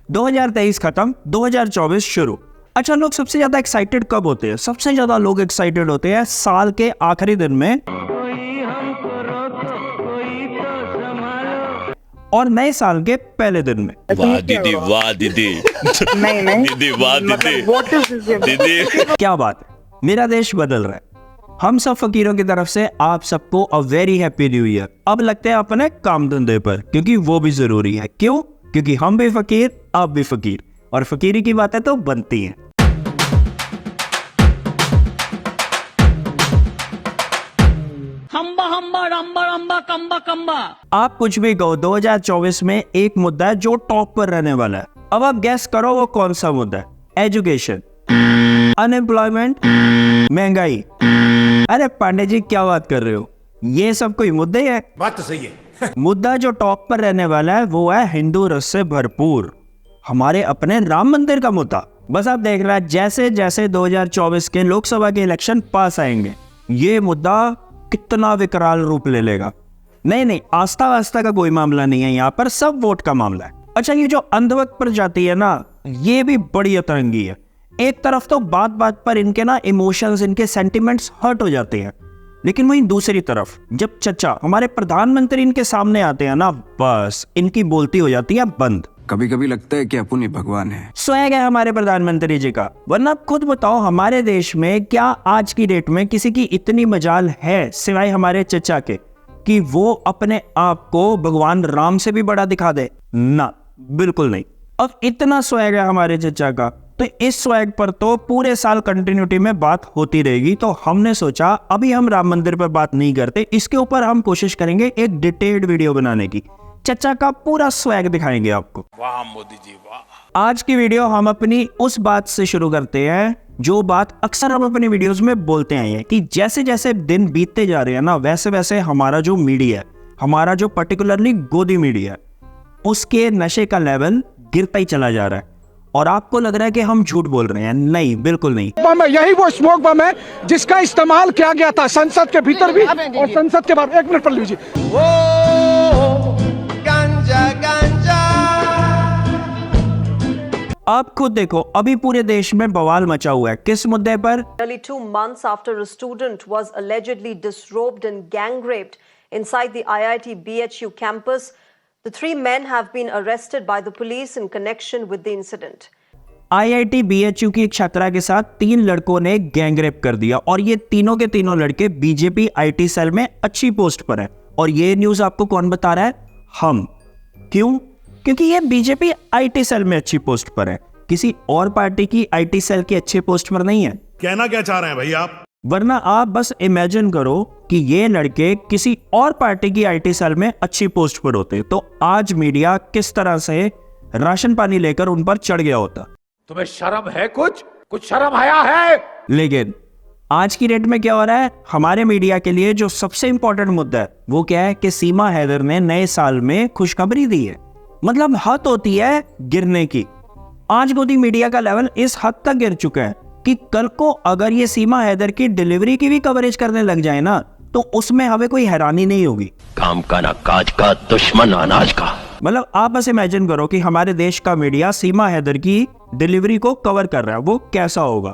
2023 खत्म, 2024 शुरू। अच्छा, लोग सबसे ज्यादा एक्साइटेड कब होते हैं? सबसे ज्यादा लोग एक्साइटेड होते हैं साल के आखिरी दिन में और नए साल के पहले दिन में। वाह दीदी, वाह दीदी। नहीं दीदी, वाह दीदी। दीदी क्या बात है, मेरा देश बदल रहा है। हम सब फकीरों की तरफ से आप सबको a very happy new year. अब लगते हैं अपने काम धंधे पर, क्योंकि वो भी जरूरी है। क्यों? क्योंकि हम भी फकीर, आप भी फकीर, और फकीरी की बातें तो बनती हैं। हम्बा हम्बा रम्बा रम्बा कम्बा कम्बा। आप कुछ भी कहो, 2024 में एक मुद्दा है जो टॉप पर रहने वाला है। अब आप गैस करो वो कौन सा मुद्दा है? एजुकेशन, अनएम्प्लॉयमेंट, महंगाई। अरे पांडे जी, क्या बात कर रहे हो? ये सब कोई मुद्दे है? बात तो सही है। मुद्दा जो टॉप पर रहने वाला है वो है हिंदू रस से भरपूर हमारे अपने राम मंदिर का मुद्दा। बस आप देख रहे हैं, जैसे जैसे 2024 के लोकसभा के इलेक्शन पास आएंगे, ये मुद्दा कितना विकराल रूप ले लेगा। नहीं, आस्था वास्ता का कोई मामला नहीं है, यहाँ पर सब वोट का मामला है। अच्छा, ये जो अंधभक्त पर जाती है ना, ये भी बड़ी अतरंगी है। एक तरफ तो बात बात पर इनके ना इमोशंस, इनके सेंटिमेंट्स हर्ट हो जाते हैं, लेकिन वहीं दूसरी तरफ जब चचा हमारे प्रधानमंत्री इनके सामने आते हैं ना, बस इनकी बोलती हो जाती है बंद। कभी कभी लगता है कि अपन ही भगवान है। स्वैग है हमारे प्रधानमंत्री जी का। वरना खुद बताओ, हमारे देश में क्या आज की डेट में किसी की इतनी मजाल है सिवाय हमारे चचा के कि वो अपने आप को भगवान राम से भी बड़ा दिखा दे? ना, बिल्कुल नहीं। अब इतना स्वैग है हमारे चचा का, तो इस स्वैग पर तो पूरे साल कंटिन्यूटी में बात होती रहेगी। तो हमने सोचा अभी हम राम मंदिर पर बात नहीं करते, इसके ऊपर हम कोशिश करेंगे एक डिटेल्ड वीडियो बनाने की। चचा का पूरा स्वैग दिखाएंगे आपको। वाह मोदी जी, वाह। आज की वीडियो हम अपनी उस बात से शुरू करते हैं जो बात अक्सर हम अपनी वीडियोस में बोलते आए हैं कि जैसे जैसे दिन बीतते जा रहे हैं ना, वैसे वैसे हमारा जो मीडिया है, हमारा जो पर्टिकुलरली गोदी मीडिया है, उसके नशे का लेवल गिरता ही चला जा रहा है। और आपको लग रहा है कि हम झूठ बोल रहे हैं। नहीं, बिल्कुल नहीं। बम है, यही वो स्मोक बम है जिसका इस्तेमाल किया गया था संसद के भीतर भी और संसद के बाहर। 1 मिनट पढ़ लीजिए। आप खुद देखो, अभी पूरे देश में बवाल मचा हुआ है। किस मुद्दे पर? Nearly 2 months after a student was allegedly disrobed and gang raped inside the IIT BHU campus, the 3 men have been arrested by the police in connection with the incident. IIT BHU की एक छात्रा के साथ 3 लड़कों ने gang rape कर दिया, और ये तीनों के तीनों लड़के बीजेपी IT सेल में अच्छी पोस्ट पर है। और ये न्यूज आपको कौन बता रहा है? हम। क्यों? क्योंकि ये बीजेपी IT सेल में अच्छी पोस्ट पर है, किसी और पार्टी की IT सेल की अच्छी पोस्ट पर नहीं है। कहना क्या चाह रहे हैं भाई आप? वरना आप बस इमेजिन करो कि ये लड़के किसी और पार्टी की IT सेल में अच्छी पोस्ट पर होते, तो आज मीडिया किस तरह से राशन पानी लेकर उन पर चढ़ गया होता। तुम्हें शर्म है? कुछ शर्म आया है? लेकिन आज की डेट में क्या हो रहा है? हमारे मीडिया के लिए जो सबसे इंपॉर्टेंट मुद्दा है वो क्या है कि सीमा हैदर ने नए साल में खुशखबरी दी है। मतलब हद होती है गिरने की। आज गोदी मीडिया का लेवल इस हद तक गिर चुका है कि कल को अगर ये सीमा हैदर की डिलीवरी की भी कवरेज करने लग जाए ना, तो उसमें हमें कोई हैरानी नहीं होगी। काम का ना काज का, दुश्मन अनाज का। मतलब आप बस इमेजिन करो कि हमारे देश का मीडिया सीमा हैदर की डिलीवरी को कवर कर रहा है, वो कैसा होगा।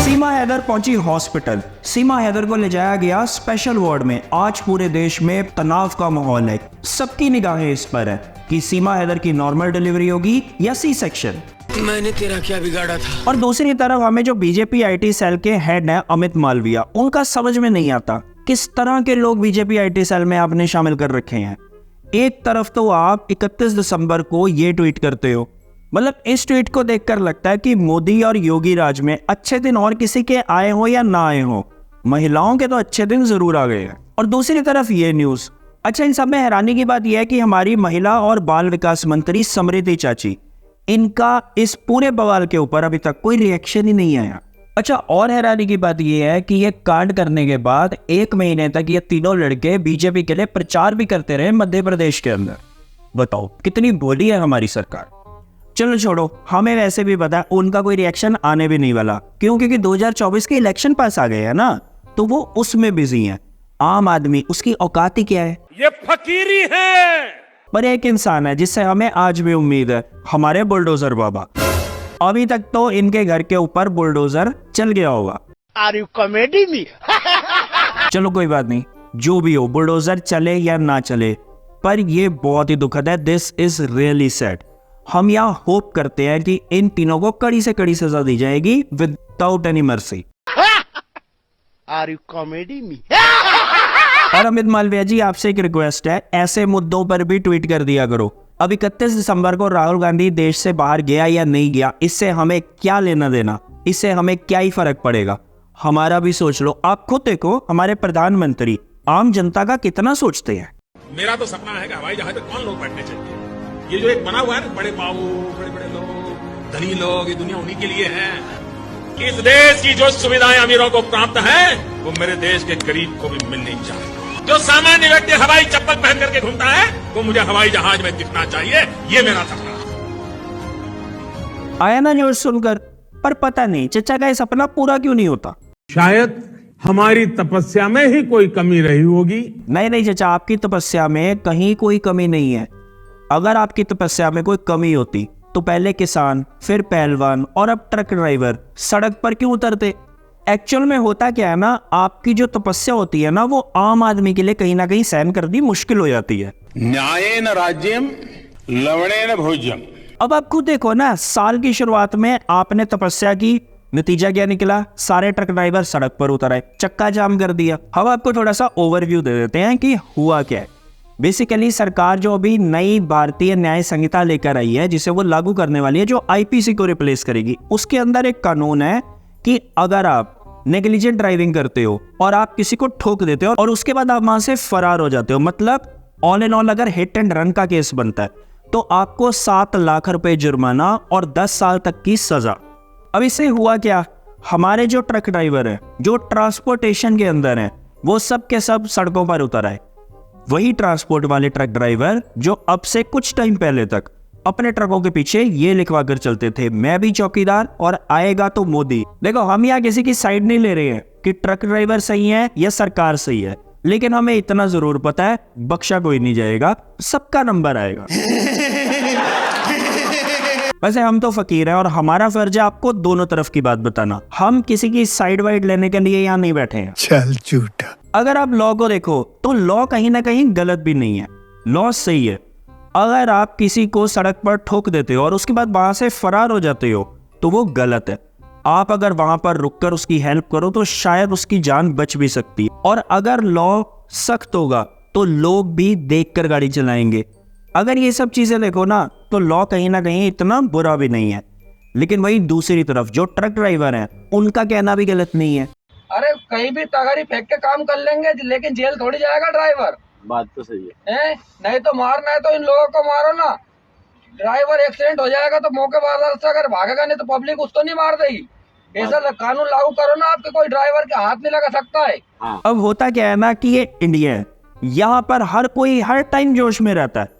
सीमा हैदर पहुंची हॉस्पिटल। सीमा हैदर को ले जाया गया स्पेशल वार्ड में। आज पूरे देश में तनाव का माहौल है। सबकी निगाहें इस पर है कि सीमा हैदर की नॉर्मल डिलीवरी होगी या सी सेक्शन। मैंने तेरा क्या बिगाड़ा था? और दूसरी तरफ हमें जो बीजेपी IT सेल के हेड हैं अमित मालविया, उनका समझ में नहीं आता किस तरह के लोग बीजेपी IT सेल में आपने शामिल कर रखे हैं। एक तरफ तो आप 31 दिसंबर को ये ट्वीट करते हो, मतलब इस ट्वीट को देखकर लगता है कि मोदी और योगी राज में अच्छे दिन और किसी के आए हो या ना आए हो, महिलाओं के तो अच्छे दिन जरूर आ गए हैं। और दूसरी तरफ ये न्यूज। अच्छा, इन सब में हैरानी की बात यह है कि हमारी महिला और बाल विकास मंत्री समृति चाची, इनका इस पूरे बवाल के ऊपर अभी तक कोई रिएक्शन ही नहीं आया। अच्छा, और हैरानी की बात यह है कि ये कांड करने के बाद 1 महीने तक ये तीनों लड़के बीजेपी के लिए प्रचार भी करते रहे मध्य प्रदेश के अंदर। बताओ कितनी भोली है हमारी सरकार। चलो छोड़ो, हमें वैसे भी पता है उनका कोई रिएक्शन आने भी नहीं वाला। क्यों? क्योंकि 2024 के इलेक्शन पास आ गए हैं ना, तो वो उसमें बिजी है। आम आदमी, उसकी औकात ही क्या है? ये फकीरी है। पर एक इंसान है जिससे हमें आज भी उम्मीद है, हमारे बुलडोजर बाबा। अभी तक तो इनके घर के ऊपर बुलडोजर चल गया होगा। Are you comedy me? चलो कोई बात नहीं, जो भी हो, बुलडोजर चले या ना चले, पर ये बहुत ही दुखद है। This is really sad. हम यहाँ होप करते हैं कि इन तीनों को कड़ी से कड़ी सजा दी जाएगी without any mercy. Are you comedy me? और अमित मालविया जी, आपसे एक रिक्वेस्ट है, ऐसे मुद्दों पर भी ट्वीट कर दिया करो। अब 31 दिसंबर को राहुल गांधी देश से बाहर गया या नहीं गया, इससे हमें क्या लेना देना, इससे हमें क्या ही फर्क पड़ेगा। हमारा भी सोच लो। आप खुद देखो, हमारे प्रधानमंत्री आम जनता का कितना सोचते हैं। मेरा तो सपना है कि हवाई जहाज में कौन लोग बैठने चाहिए। ये जो एक बना हुआ है ना, बड़े बाबू, बड़े बड़े लोग, धनी लोग, ये दुनिया उन्हीं के लिए है। इस देश की जो सुविधाएं अमीरों को प्राप्त है, वो मेरे देश के गरीब को भी मिलनी चाहिए। जो सामान्य व्यक्ति हवाई चप्पल पहन करके घूमता है, वो मुझे हवाई जहाज में दिखना चाहिए। ये मेरा सपना है। आया ना न्यूज सुनकर, पर पता नहीं चचा का ये सपना पूरा क्यों नहीं होता। शायद हमारी तपस्या में ही कोई कमी रही होगी। नहीं चचा, आपकी तपस्या में कहीं कोई कमी नहीं है। अगर आपकी तपस्या में कोई कमी होती तो पहले किसान, फिर पहलवान और अब ट्रक ड्राइवर सड़क पर क्यों उतरते। एक्चुअल में होता क्या है ना, आपकी जो तपस्या होती है ना, वो आम आदमी के लिए कहीं ना कहीं सहन करनी मुश्किल हो जाती है। न्यायेन राज्यम लवणेन भोज्यम। अब आप खुद देखो ना, साल की शुरुआत में आपने तपस्या की, नतीजा क्या निकला? सारे ट्रक ड्राइवर सड़क पर उतर आए, चक्का जाम कर दिया। हम आपको थोड़ा सा ओवरव्यू दे देते हैं कि हुआ क्या है। बेसिकली सरकार जो अभी नई भारतीय न्याय संहिता लेकर आई है, जिसे वो लागू करने वाली है, जो आईपीसी को रिप्लेस करेगी, उसके अंदर एक कानून है कि अगर आप नेग्लिजेंट ड्राइविंग करते हो और आप किसी को ठोक देते हो और उसके बाद आप वहां से फरार हो जाते हो, मतलब ऑल इन ऑल अगर हिट एंड रन का केस बनता है, तो आपको 7 लाख रुपए जुर्माना और 10 साल तक की सजा। अब इससे हुआ क्या? हमारे जो ट्रक ड्राइवर हैं, जो ट्रांसपोर्टेशन के अंदर हैं, वो सब के सब सड़कों पर उतर आए। वही ट्रांसपोर्ट वाले ट्रक ड्राइवर जो अब से कुछ टाइम पहले तक अपने ट्रकों के पीछे ये लिखवा कर चलते थे, मैं भी चौकीदार और आएगा तो मोदी। देखो, हम यहाँ किसी की साइड नहीं ले रहे हैं कि ट्रक ड्राइवर सही है या सरकार सही है, लेकिन हमें इतना जरूर पता है, बख्शा कोई नहीं जाएगा, सबका नंबर आएगा। वैसे हम तो फकीर हैं और हमारा फर्ज है आपको दोनों तरफ की बात बताना। हम किसी की साइड वाइड लेने के लिए यहाँ नहीं बैठे हैं। चल झूठा। अगर आप लॉ को देखो तो लॉ कहीं ना कहीं गलत भी नहीं है, लॉ सही है। अगर आप किसी को सड़क पर ठोक देते हो और उसके बाद वहां से फरार हो जाते हो तो वो गलत है। आप अगर वहां पर रुककर उसकी हेल्प करो तो शायद उसकी जान बच भी सकती है। और अगर लॉ सख्त होगा तो लोग भी देखकर गाड़ी चलाएंगे। अगर ये सब चीजें देखो ना, तो लॉ कहीं ना कहीं इतना बुरा भी नहीं है। लेकिन वही दूसरी तरफ जो ट्रक ड्राइवर हैं, उनका कहना भी गलत नहीं है। अरे कहीं भी तगारी फेंक के काम कर लेंगे, लेकिन जेल थोड़ी जाएगा ड्राइवर। बात तो सही है। नहीं तो मारना है तो इन लोगों को मारो ना। ड्राइवर एक्सीडेंट हो जाएगा तो मौके पर से अगर भागेगा, नहीं तो पब्लिक उसको नहीं मार देगी। ऐसा कानून लागू करो ना, आपके कोई ड्राइवर के हाथ नहीं लगा सकता है। अब होता क्या है ना कि ये इंडिया है, यहाँ पर हर कोई हर टाइम जोश में रहता है।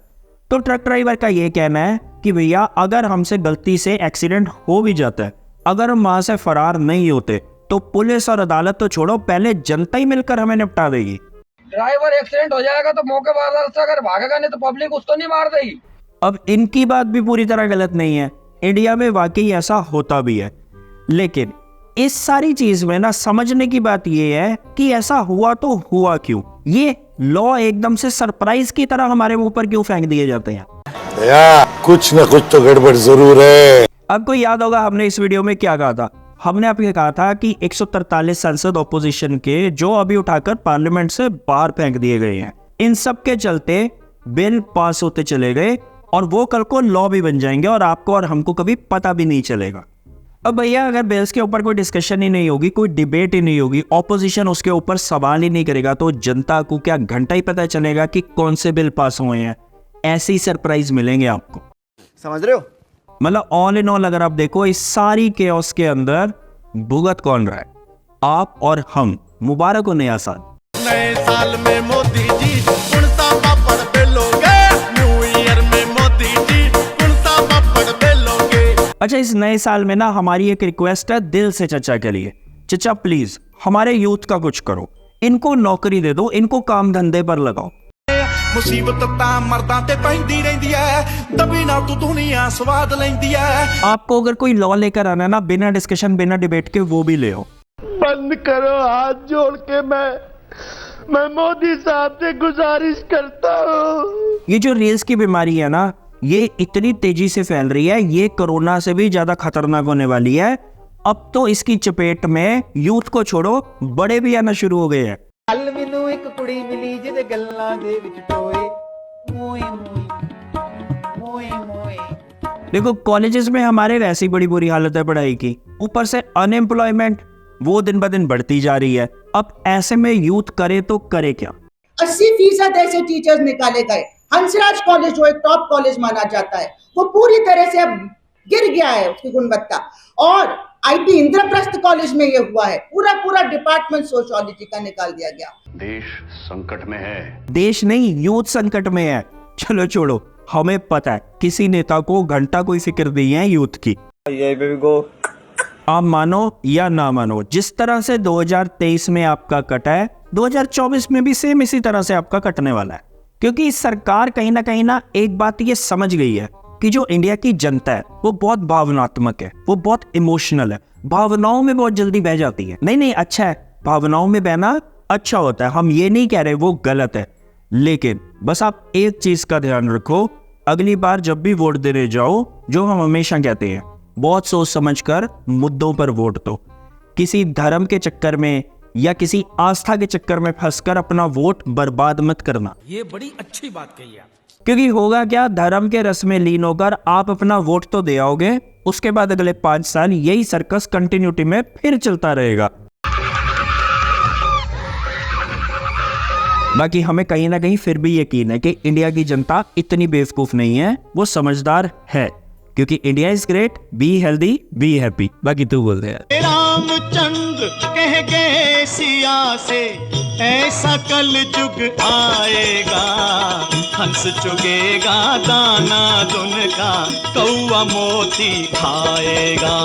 तो ट्रक ड्राइवर का ये कहना है कि भैया अगर हमसे गलती से एक्सीडेंट हो भी जाता है, अगर हम वहां से फरार नहीं होते, तो पुलिस और अदालत तो छोड़ो, पहले जनता ही मिलकर हमें निपटा देगी। ड्राइवर एक्सीडेंट हो जाएगा तो मौके पर से अगर भागेगा, नहीं तो पब्लिक उसको नहीं मार देगी। अब इनकी बात भी पूरी तरह गलत नहीं है, इंडिया में वाकई ऐसा होता भी है। लेकिन इस सारी चीज में ना समझने की बात यह है कि ऐसा हुआ तो हुआ क्यों। ये लॉ एकदम से सरप्राइज की तरह हमारे मुंह पर क्यों फेंक दिए जाते हैं? कुछ ना कुछ तो गड़बड़ जरूर है। आपको याद होगा हमने इस वीडियो में क्या कहा था। हमने आपको कहा था कि 143 सांसद ऑपोजिशन के जो अभी उठाकर पार्लियामेंट से बाहर फेंक दिए गए हैं, इन सब के चलते बिल पास होते चले गए और वो कल को लॉ भी बन जाएंगे और आपको और हमको कभी पता भी नहीं चलेगा। अब भैया अगर बिल्स के ऊपर कोई डिस्कशन ही नहीं होगी, कोई डिबेट ही नहीं होगी, ऑपोजिशन उसके ऊपर सवाल ही नहीं करेगा, तो जनता को क्या घंटा ही पता चलेगा कि कौन से बिल पास हुए हैं? ऐसे ही सरप्राइज मिलेंगे आपको, समझ रहे हो? मतलब ऑल इन ऑल अगर आप देखो इस सारी केओस के अंदर भुगत कौन रहा है? आप और हम। मुबारक हो नया साल। नए साल में मोदी जी कौन सा पापड़ बेलोगे? न्यू ईयर में मोदी जी कौन सा पापड़ बेलोगे? अच्छा, इस नए साल में ना हमारी एक रिक्वेस्ट है दिल से चचा के लिए। चचा प्लीज हमारे यूथ का कुछ करो, इनको नौकरी दे दो, इनको काम धंधे पर लगाओ। ਮੁਸੀਬਤ ਤਾਂ ਮਰਦਾਂ ਤੇ ਪੈਂਦੀ ਰਹਿੰਦੀ ਐ ਦਬੀ ਨਾ ਤੂੰ ਦੁਨੀਆ ਸਵਾਦ ਲੈਂਦੀ ਐ आपको अगर कोई लॉ लेकर आना है ना, बिना डिस्कशन बिना डिबेट के वो भी ले आओ। बंद करो, हाथ जोड़ के मैं मोदी साहब से गुजारिश करता हूँ। ये जो रील्स की बीमारी है ना, ये इतनी तेजी से फैल रही है, ये कोरोना से भी ज्यादा खतरनाक होने वाली है। अब तो इसकी चपेट में यूथ को छोड़ो, बड़े भी आना शुरू हो गए हैं। ਕੱਲ ਮੈਨੂੰ ਇੱਕ ਕੁੜੀ ਮਿਲੀ ਜਿਹਦੇ ਗੱਲਾਂ ਦੇ ਵਿੱਚ ਟੋਏ ਮੋਏ ਮੋਏ ਮੋਏ। देखो कॉलेजेस में हमारे वैसी बड़ी बुरी हालत है पढ़ाई की, ऊपर से अनएम्प्लॉयमेंट वो दिन ब दिन बढ़ती जा रही है। अब ऐसे में यूथ करे तो करे क्या? 80% ऐसे टीचर्स निकाले गए। हंसराज कॉलेज जो एक टॉप कॉलेज माना जाता है वो पूरी तरह से अब गिर गया है उसकी गुणवत्ता। और आईपी इंद्रप्रस्थ कॉलेज में ये हुआ है, पूरा डिपार्टमेंट सोशियोलॉजी का निकाल दिया गया। देश संकट में है। देश नहीं, यूथ संकट में है। चलो छोड़ो, हमें पता है किसी नेता को घंटा कोई फिक्र नहीं है यूथ की। आप मानो या ना मानो, जिस तरह से 2023 में आपका कटा है, 2024 में भी सेम इसी तरह से आपका कटने वाला है। क्योंकि सरकार कहीं ना एक बात ये समझ गई है कि जो इंडिया की जनता है वो बहुत भावनात्मक है, वो बहुत इमोशनल है, भावनाओं में बहुत जल्दी बह जाती है। नहीं अच्छा है, भावनाओं में बहना अच्छा होता है, हम ये नहीं कह रहे वो गलत है, लेकिन बस आप एक चीज का ध्यान रखो, अगली बार जब भी वोट देने जाओ, जो हम हमेशा कहते हैं, बहुत सोच समझकर मुद्दों पर वोट दो। किसी धर्म के चक्कर में या किसी आस्था के चक्कर में फंसकर अपना वोट बर्बाद मत करना। ये बड़ी अच्छी बात कही है। क्योंकि होगा क्या, धर्म के रस में लीन होकर आप अपना वोट तो दे आओगे, उसके बाद अगले 5 साल यही सर्कस कंटिन्यूटी में फिर चलता रहेगा। बाकी हमें कहीं ना कहीं फिर भी यकीन है कि इंडिया की जनता इतनी बेवकूफ नहीं है, वो समझदार है। क्योंकि India is great, be healthy, be happy. बाकी तू बोल दे यार। रामचंद्र कह गए सिया से ऐसा कल जुग आएगा, हंस चुगेगा दाना दुन का, कौआ मोती खाएगा।